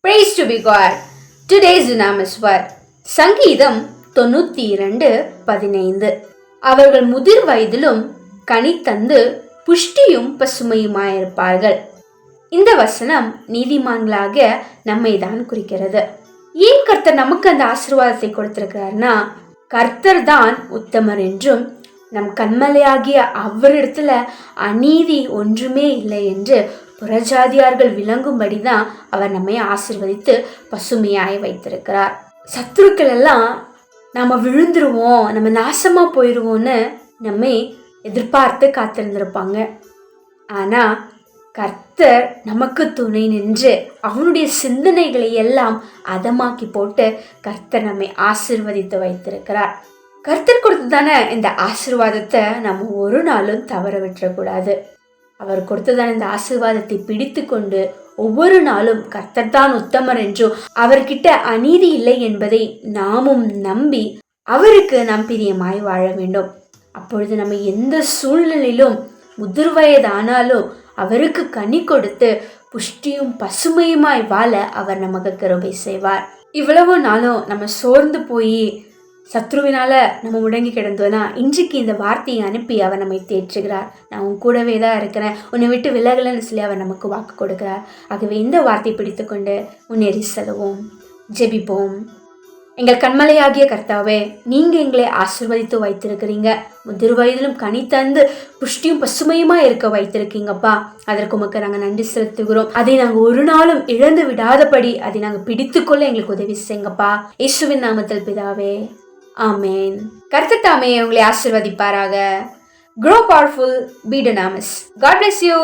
Praise to be God. Today's dunamis word. சங்கீதம் 92:15. அவர்கள் முதிர் வயதிலும் கனி தந்து புஷ்டியும் பசுமையுமாயிருப்பார்கள். இந்த வசனம் நீதிமான்களாக நம்மை தான் குறிக்கிறது. ஏன் கர்த்தர் நமக்கு அந்த ஆசீர்வாதத்தை கொடுத்திருக்கிறார்னா, கர்த்தர் தான் உத்தமர் என்றும் நம் கண்மலையாகிய அவரிடத்துல அநீதி ஒன்றுமே இல்லை என்று புறஜாதியார்கள் விளங்கும்படிதான் அவர் நம்மை ஆசீர்வதித்து பசுமையாய் வைத்திருக்கிறார். சத்துருக்கள் எல்லாம் நம்ம விழுந்துருவோம், நம்ம நாசமா போயிடுவோம்னு நம்மை எதிர்பார்த்து காத்திருந்திருப்பாங்க. ஆனா கர்த்தர் நமக்கு துணை நின்று அவனுடைய சிந்தனைகளை எல்லாம் அதமாக்கி போட்டு கர்த்தர் நம்மை ஆசீர்வதித்து வைத்திருக்கிறார். கர்த்தர் கொடுத்ததான இந்த ஆசீர்வாதத்தை நம்ம ஒரு நாளும் தவற விட்டுறக்கூடாது. அவர் கொடுத்ததான இந்த ஆசீர்வாதத்தை பிடித்து கொண்டு ஒவ்வொரு நாளும் கர்த்தர் தான் உத்தமர் என்றும் அவர்கிட்ட அநீதி இல்லை என்பதை நாமும் நம்பி அவருக்கு நாம் பிரியமாய் வாழ வேண்டும். அப்பொழுது நம்ம எந்த சூழ்நிலையிலும் முதிர் வயதானாலும் அவருக்கு கனி கொடுத்து புஷ்டியும் பசுமையுமாய் வாழ அவர் நமக்கு கிருபை செய்வார். இவ்வளவு நாளும் நம்ம சோர்ந்து போய் சத்ருவினால நம்ம முடங்கி கிடந்தோன்னா இன்றைக்கு இந்த வார்த்தையை அனுப்பி அவர் நம்மை தேற்றுகிறார். நான் உன் கூடவே தான் இருக்கிறேன், உன்னை விட்டு விலகலன்னு சொல்லி அவர் நமக்கு வாக்கு கொடுக்கிறார். ஆகவே இந்த வார்த்தையை பிடித்து கொண்டு முன்னேறி செல்வோம். ஜெபிப்போம். எங்கள் கண்மலையாகிய கர்த்தாவே, நீங்க எங்களை ஆசீர்வதித்து வைத்திருக்கிறீங்க. முதிர் வயதிலும் கனி தந்து புஷ்டியும் பசுமையுமா இருக்க வைத்திருக்கீங்கப்பா. அதற்கு உமக்கு நாங்கள் நன்றி செலுத்துகிறோம். அதை நாங்கள் ஒரு நாளும் இழந்து விடாதபடி அதை நாங்கள் பிடித்துக்கொள்ள எங்களுக்கு உதவி செய்யுங்கப்பா. இயேசுவின் நாமத்தில் பிதாவே, ஆமேன். கர்த்தர் தாமே உங்களை ஆசீர்வதிப்பாராக. Grow powerful, be dynamis. God bless you.